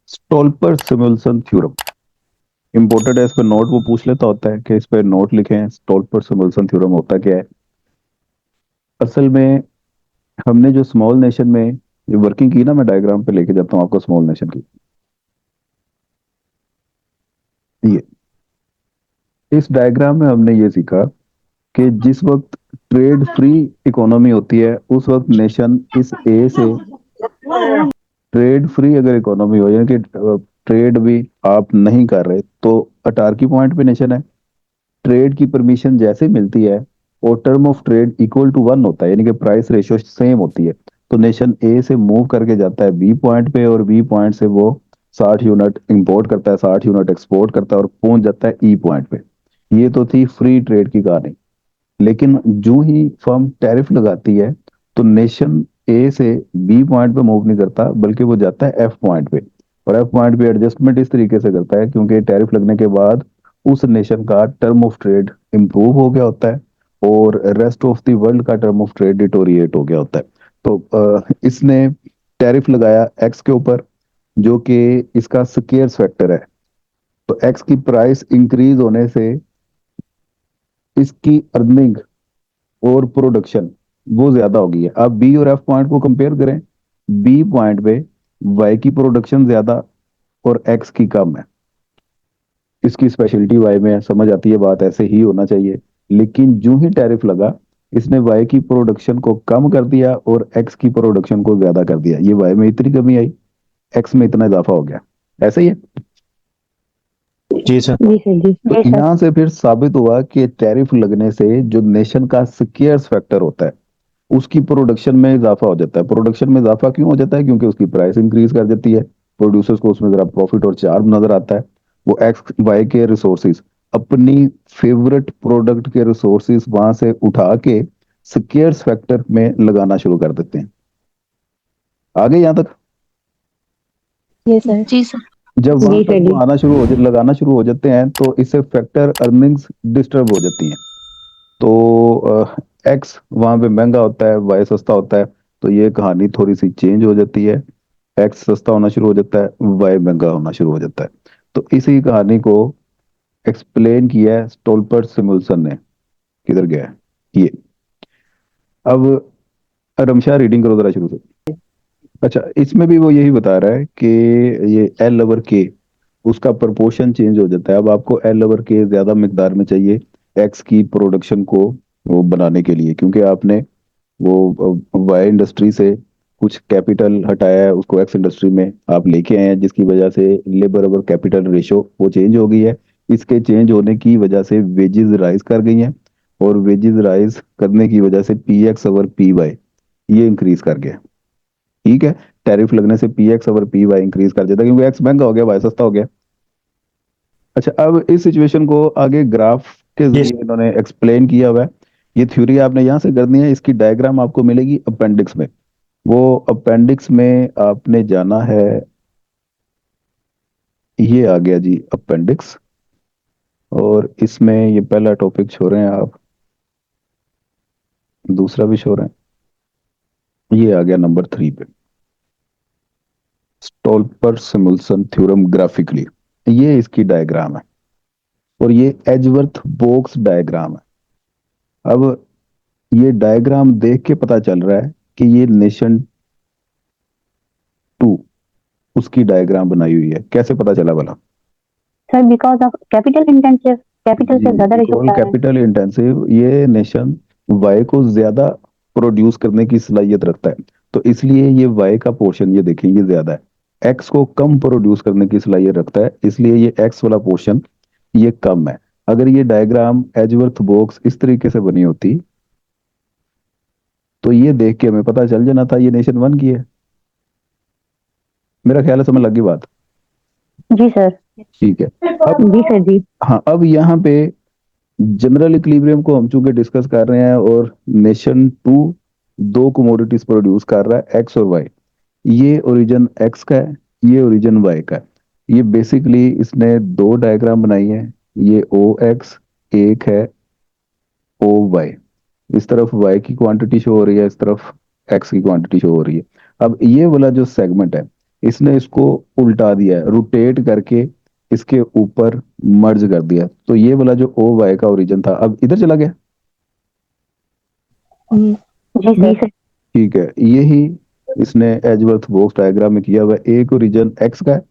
स्टोल्पर simulation theorem imported है। इस पे नोट वो पूछ लेता होता है कि इस पे नोट लिखें स्टोल्पर सिमुलेशन थ्योरम होता क्या है। असल में हमने जो स्मॉल नेशन में ये वर्किंग की ना, मैं डायग्राम पे लेके जाता हूँ आपको स्मॉल नेशन की। ये इस डायग्राम में हमने ये सीखा कि जिस वक्त ट्रेड फ्री इकोनॉमी होती है उस वक्त नेशन इस ए से ट्रेड फ्री अगर इकोनॉमी हो, यानी कि ट्रेड भी आप नहीं कर रहे, तो अटारकी पॉइंट पे नेशन है। ट्रेड की परमिशन जैसे मिलती है और term of trade equal to one होता है, यानी कि प्राइस रेशियो सेम होती है, तो नेशन ए से मूव करके जाता है बी पॉइंट पे, और बी पॉइंट से वो 60 यूनिट इंपोर्ट करता है, 60 यूनिट एक्सपोर्ट करता है और पहुंच जाता है ई पॉइंट पे। ये तो थी फ्री ट्रेड की कहानी। लेकिन जो ही फर्म टैरिफ लगाती है तो नेशन ए से बी पॉइंट पे मूव नहीं करता, बल्कि वो जाता है एफ पॉइंट पे। और एफ पॉइंट पे एडजस्टमेंट इस तरीके से करता है क्योंकि टैरिफ लगने के बाद उस नेशन का टर्म ऑफ ट्रेड इंप्रूव हो गया होता है और रेस्ट ऑफ द वर्ल्ड का टर्म ऑफ ट्रेड डिटोरिएट हो गया होता है। तो इसने टैरिफ लगाया एक्स के ऊपर, जो कि इसका स्केयर्स फैक्टर है। तो एक्स की प्राइस इंक्रीज होने से इसकी अर्निंग और प्रोडक्शन वो ज्यादा होगी। है अब बी और एफ पॉइंट को कंपेयर करें, बी पॉइंट पे वाई की प्रोडक्शन ज्यादा और एक्स की कम है। इसकी स्पेशलिटी वाई में है, समझ आती है बात, ऐसे ही होना चाहिए। लेकिन जो ही टैरिफ लगा, इसने वाई की प्रोडक्शन को कम कर दिया और एक्स की प्रोडक्शन को ज्यादा कर दिया। ये वाई में इतनी कमी आई, एक्स में इतना इजाफा हो गया। ऐसे ही है। जी सर। जी सर। जी तो जी सर। यहाँ से फिर साबित हुआ कि टैरिफ लगने से जो नेशन का स्केयर्स फैक्टर होता है उसकी प्रोडक्शन में इजाफा हो जाता है। प्रोडक्शन में इजाफा क्यों हो जाता है? क्योंकि उसकी प्राइस इंक्रीज कर देती है, प्रोड्यूसर्स को उसमें जरा प्रॉफिट और चार्म नजर आता है। वो एक्स वाई के रिसोर्सेज, अपनी फेवरेट प्रोडक्ट के रिसोर्सेज वहां से उठा के स्केयर्स फैक्टर में लगाना शुरू कर देते हैं। आगे यहाँ तक ये सर। जी सर। जब वहां जी तक सर। वो जी आना शुरू हो लगाना शुरू हो जाते हैं तो इससे फैक्टर अर्निंग्स डिस्टर्ब हो जाती हैं। तो एक्स वहां पे महंगा होता है, वाई सस्ता होता है, तो ये कहानी थोड़ी सी चेंज हो जाती है। एक्स सस्ता होना शुरू हो जाता है, वाई महंगा होना शुरू हो जाता है। तो इसी कहानी को एक्सप्लेन किया है स्टोल्पर सिमुलसन ने। किधर गया है ये? अब रमशा रीडिंग करो जरा शुरू से। अच्छा, इसमें भी वो यही बता रहा है कि ये एल ओवर के, उसका प्रपोर्शन चेंज हो जाता है। अब आपको एल ओवर के ज्यादा मिकदार में चाहिए एक्स की प्रोडक्शन को वो बनाने के लिए, क्योंकि आपने वो वाई इंडस्ट्री से कुछ कैपिटल हटाया है, उसको एक्स इंडस्ट्री में आप लेके आए हैं, जिसकी वजह से लेबर ओवर कैपिटल रेशो वो चेंज हो गई है। इसके चेंज होने की वजह से वेजेस राइज कर गई हैं, और वेजेस राइज करने की वजह से P X over P Y ये इंक्रीज कर गया। ठीक है, टैरिफ लगने से P X over P Y increase कर देता है, क्योंकि एक्स महंगा हो गया, वाई सस्ता हो गया। अच्छा, अब इस सिचुएशन को आगे ग्राफ के जी जरिए इन्होंने एक्सप्लेन किया हुआ है। ये थ्योरी आपने यहाँ से करनी है, इसकी डायग्राम आपको मिलेगी अपेंडिक्स में। वो अपेंडिक्स में आपने जाना है, ये आ गया जी अपेंडिक्स, और इसमें ये पहला टॉपिक छोड़ रहे हैं आप, दूसरा भी छोड़ रहे हैं, ये आ गया नंबर 3 पे, स्टोल्पर सिमुलेशन थ्योरम ग्राफिकली। ये इसकी डायग्राम है और ये एजवर्थ बॉक्स डायग्राम है। अब ये डायग्राम देख के पता चल रहा है कि ये नेशन 2 उसकी डायग्राम बनाई हुई है। कैसे पता चला भला? Sir because of capital intensive, capital G, से ज्यादा रेशो बिकॉज बता रहे हैं। कैपिटल इंटेंसिव ये नेशन वाई को ज्यादा प्रोड्यूस करने की सलाहियत रखता है, तो इसलिए ये वाई का पोर्शन ये देखें ये ज्यादा है। एक्स को कम प्रोड्यूस करने की सलाहियत रखता है, इसलिए ये एक्स वाला पोर्शन ये कम है। अगर ये डायग्राम एजवर्थ बॉक्स इस तरीके से बनी होती तो ये देख के हमें पता चल जाना था ये नेशन 1 की है। मेरा ख्याल है समझ लगी बात। जी सर। ठीक है। अब जी सर। जी हाँ, अब यहाँ पे जनरल इक्विलिब्रियम को हम चूंकि डिस्कस कर रहे हैं, और नेशन 2 दो कमोडिटीज प्रोड्यूस कर रहा है एक्स और वाई। ये ओरिजिन एक्स का है, ये ओरिजिन वाई का है। ये बेसिकली इसने दो डायग्राम बनाई है, ये ओ एक्स एक है ओ वाई। इस तरफ वाई की क्वांटिटी शो हो रही है, इस तरफ एक्स की क्वांटिटी शो हो रही है। अब ये वाला जो सेगमेंट है इसने इसको उल्टा दिया है, रोटेट करके इसके ऊपर मर्ज कर दिया। तो ये वाला जो ओ वाई का ओरिजिन था अब इधर चला गया। जी सर। ठीक है, यही इसने एजवर्थ बॉक्स डायग्राम में किया हुआ है। एक ओरिजिन एक्स का है,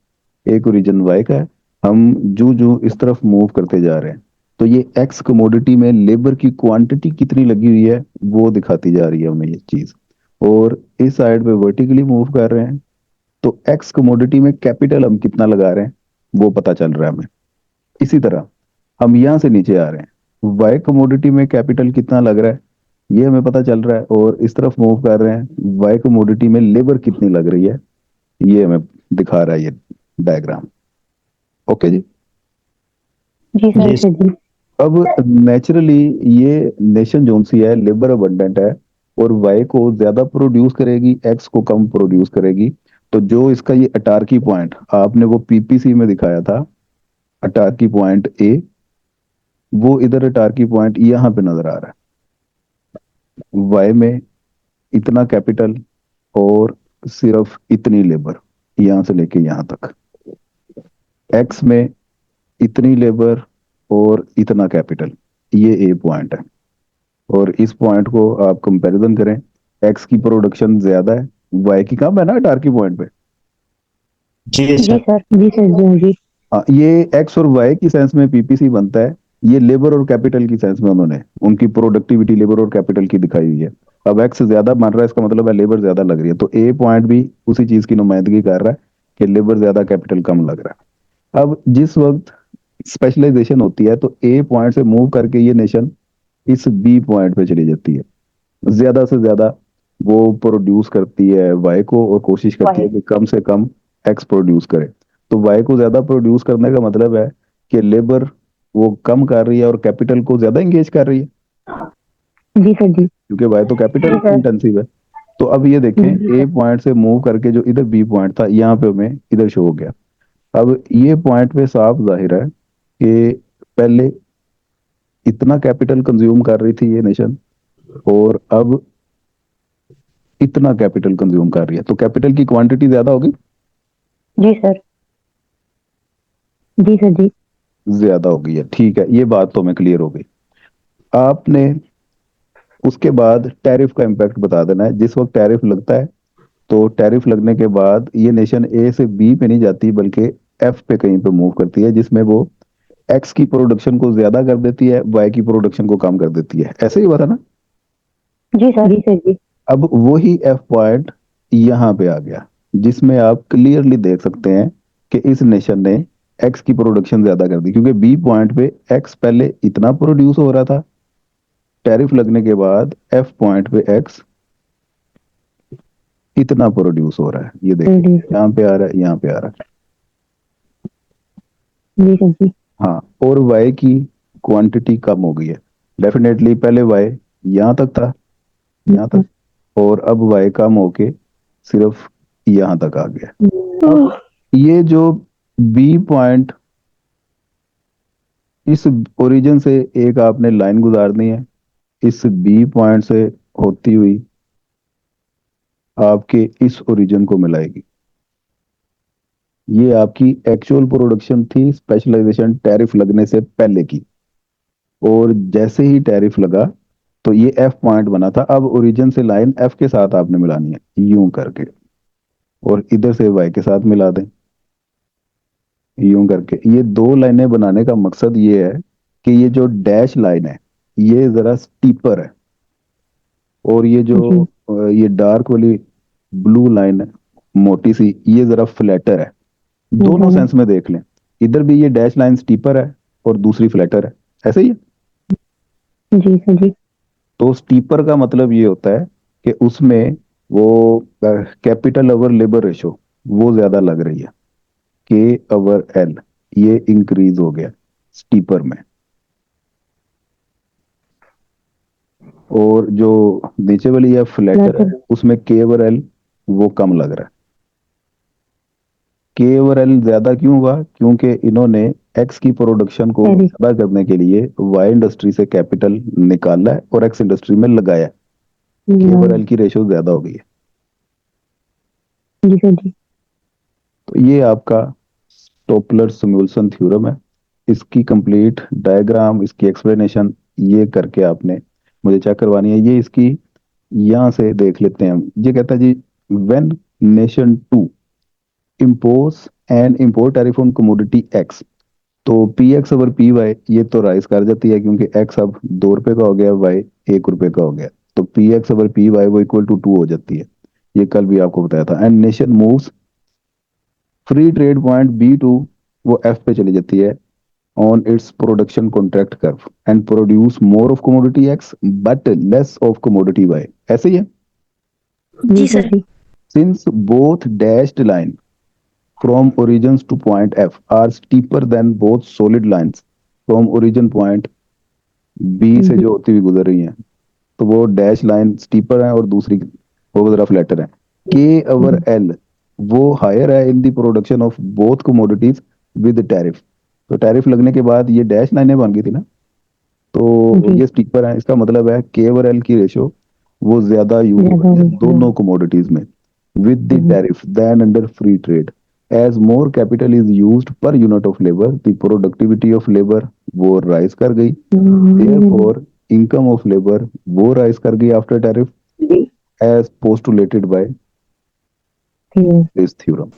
एक ओरिजिन वाई का है। हम जू जू इस तरफ मूव करते जा रहे हैं तो ये एक्स कमोडिटी में लेबर की क्वांटिटी कितनी लगी हुई है वो दिखाती जा रही है हमें ये चीज। और इस साइड पे वर्टिकली मूव कर रहे हैं तो एक्स कमोडिटी में कैपिटल हम कितना लगा रहे हैं वो पता चल रहा है हमें। इसी तरह हम यहाँ से नीचे आ रहे हैं, वाई कमोडिटी में कैपिटल कितना लग रहा है ये हमें पता चल रहा है। और इस तरफ मूव कर रहे हैं, वाई कमोडिटी में लेबर कितनी लग रही है ये हमें दिखा रहा है ये डायग्राम। ओके जी। जी सर। जी सर जी। अब नेचुरली ये नेशन जोन सी है, लेबर अबंडेंट है और वाई को ज्यादा प्रोड्यूस करेगी, एक्स को कम प्रोड्यूस करेगी। तो जो इसका ये अटारकी पॉइंट आपने वो पीपीसी में दिखाया था, अटारकी पॉइंट ए, वो इधर अटारकी पॉइंट यहाँ पे नजर आ रहा है। वाई में इतना कैपिटल और सिर्फ इतनी लेबर यहाँ से लेके यहाँ तक। एक्स में इतनी लेबर और इतना कैपिटल, ये ए पॉइंट है। और इस पॉइंट को आप कंपैरिजन करें, एक्स की प्रोडक्शन ज्यादा है, वाई की कम है ना टारकी पॉइंट पे। जी जी सर। सर। जी सर। जी जी। हाँ, ये एक्स और वाई की सेंस में पीपीसी बनता है, ये लेबर और कैपिटल की सेंस में उन्होंने उनकी प्रोडक्टिविटी लेबर और कैपिटल की दिखाई हुई है। अब एक्स ज्यादा बन रहा है इसका मतलब है लेबर ज्यादा लग रही है, तो ए पॉइंट भी उसी चीज की नुमाइंदगी कर रहा है कि लेबर ज्यादा कैपिटल कम लग रहा है। अब जिस वक्त स्पेशलाइजेशन होती है तो ए पॉइंट से मूव करके ये नेशन इस बी पॉइंट पे चली जाती है, ज्यादा से ज्यादा वो प्रोड्यूस करती है वाई को और कोशिश करती है कि कम से कम एक्स प्रोड्यूस करे। तो वाई को ज्यादा प्रोड्यूस करने का मतलब है कि लेबर वो कम कर रही है और कैपिटल को ज्यादा एंगेज कर रही है, जी सर। जी क्योंकि वाई तो जी कैपिटल सर। इंटेंसिव है। तो अब ये देखें, जी ए सर। पॉइंट से मूव करके जो इधर बी पॉइंट था यहाँ पे हमें इधर शो हो गया। अब ये पॉइंट पे साफ जाहिर है कि पहले इतना कैपिटल कंज्यूम कर रही थी ये नेशन और अब इतना कैपिटल कंज्यूम कर रही है, तो कैपिटल की क्वांटिटी ज्यादा होगी। जी सर। जी सर। जी ज्यादा हो गई है, ठीक है, ये बात तो हमें क्लियर हो गई। आपने उसके बाद टैरिफ का इम्पैक्ट बता देना है। जिस वक्त टैरिफ लगता है तो टैरिफ लगने के बाद ये नेशन ए से बी पे नहीं जाती बल्कि एफ पे कहीं पे मूव करती है, जिसमें वो एक्स की प्रोडक्शन को ज्यादा कर देती है, वाई की प्रोडक्शन को कम कर देती है। ऐसे ही हुआ था ना। जी सर। जी सर। जी अब वही एफ पॉइंट यहाँ पे आ गया, जिसमें आप क्लियरली देख सकते हैं कि इस नेशन ने एक्स की प्रोडक्शन ज्यादा कर दी, क्योंकि बी पॉइंट पे एक्स पहले इतना प्रोड्यूस हो रहा था, टैरिफ लगने के बाद एफ पॉइंट पे एक्स इतना प्रोड्यूस हो रहा है। ये देखिए, जी यहाँ पे आ रहा है, यहाँ पे आ रहा है। जी सर। जी हाँ, और वाई की क्वांटिटी कम हो गई है। डेफिनेटली पहले वाई यहाँ तक था, यहाँ तक, और अब वाई कम होके सिर्फ यहाँ तक आ गया। अब ये जो बी पॉइंट, इस ओरिजिन से एक आपने लाइन गुजारनी है, इस बी पॉइंट से होती हुई आपके इस ओरिजिन को मिलाएगी। ये आपकी एक्चुअल प्रोडक्शन थी स्पेशलाइजेशन टैरिफ लगने से पहले की, और जैसे ही टैरिफ लगा तो ये एफ पॉइंट बना था। अब ओरिजिन से लाइन एफ के साथ आपने मिलानी है यूं करके, और इधर से वाई के साथ मिला दें यूं करके। ये दो लाइनें बनाने का मकसद ये है कि ये जो डैश लाइन है ये जरा स्टीपर है, और ये जो जी ये डार्क वाली ब्लू लाइन है मोटी सी, ये जरा फ्लैटर है। दोनों सेंस में देख लें, इधर भी ये डैश लाइन स्टीपर है और दूसरी फ्लैटर है, ऐसे ही है। जी सर। जी तो स्टीपर का मतलब ये होता है कि उसमें वो कैपिटल ओवर लेबर रेशो वो ज्यादा लग रही है, के ओवर एल, ये इंक्रीज हो गया स्टीपर में। और जो नीचे वाली है फ्लैटर है उसमें के ओवर एल वो कम लग रहा है। के ओवर एल ज्यादा क्यों हुआ? क्योंकि इन्होंने एक्स की प्रोडक्शन को जी ज्यादा करने के लिए वाई इंडस्ट्री से कैपिटल निकाला है और एक्स इंडस्ट्री में लगाया है। के ओवर एल की रेशो ज्यादा हो गई है। सर। जी तो ये आपका टोपलर सिमुलेशन थ्योरम है। इसकी कंप्लीट डायग्राम, इसकी एक्सप्लेनेशन ये करके आपने मुझे चेक करवानी है। ये इसकी यहाँ से देख लेते हैं हम। ये कहता है जी, when nation to impose and import tariff on commodity X, तो P X over P Y ये तो राइज कर जाती है, क्योंकि एक्स अब 2 रुपए का हो गया, वाई 1 रुपए का हो गया, तो P X over P Y वो इक्वल टू 2 हो जाती है। ये कल भी आपको बताया था। And nation moves free trade point B two, वो एफ पे चली जाती है on its production contract curve and produce more of commodity X but less of commodity Y. ऐसे ही है। जी sir. Since both dashed line from origins to point F are steeper than both solid lines from origin point B से जो होती हुई गुजर रही हैं, तो वो डैश लाइन स्टीपर है और दूसरी वो जरा फ्लैटर है। के ओवर एल वो हायर है in the production of both commodities with tariff. तो टैरिफ लगने के बाद ये डैश लाइनें बन गई थी ना, तो ये स्टीपर है। इसका मतलब है के ओवर एल की रेशो वो ज्यादा यूज हो रही है दोनों कमोडिटीज में with the tariff than under free trade. As more capital is used per unit of labor, the productivity of labor वो rise कर गई। Therefore, income of labor वो rise कर गई after tariff, as postulated by this theorem.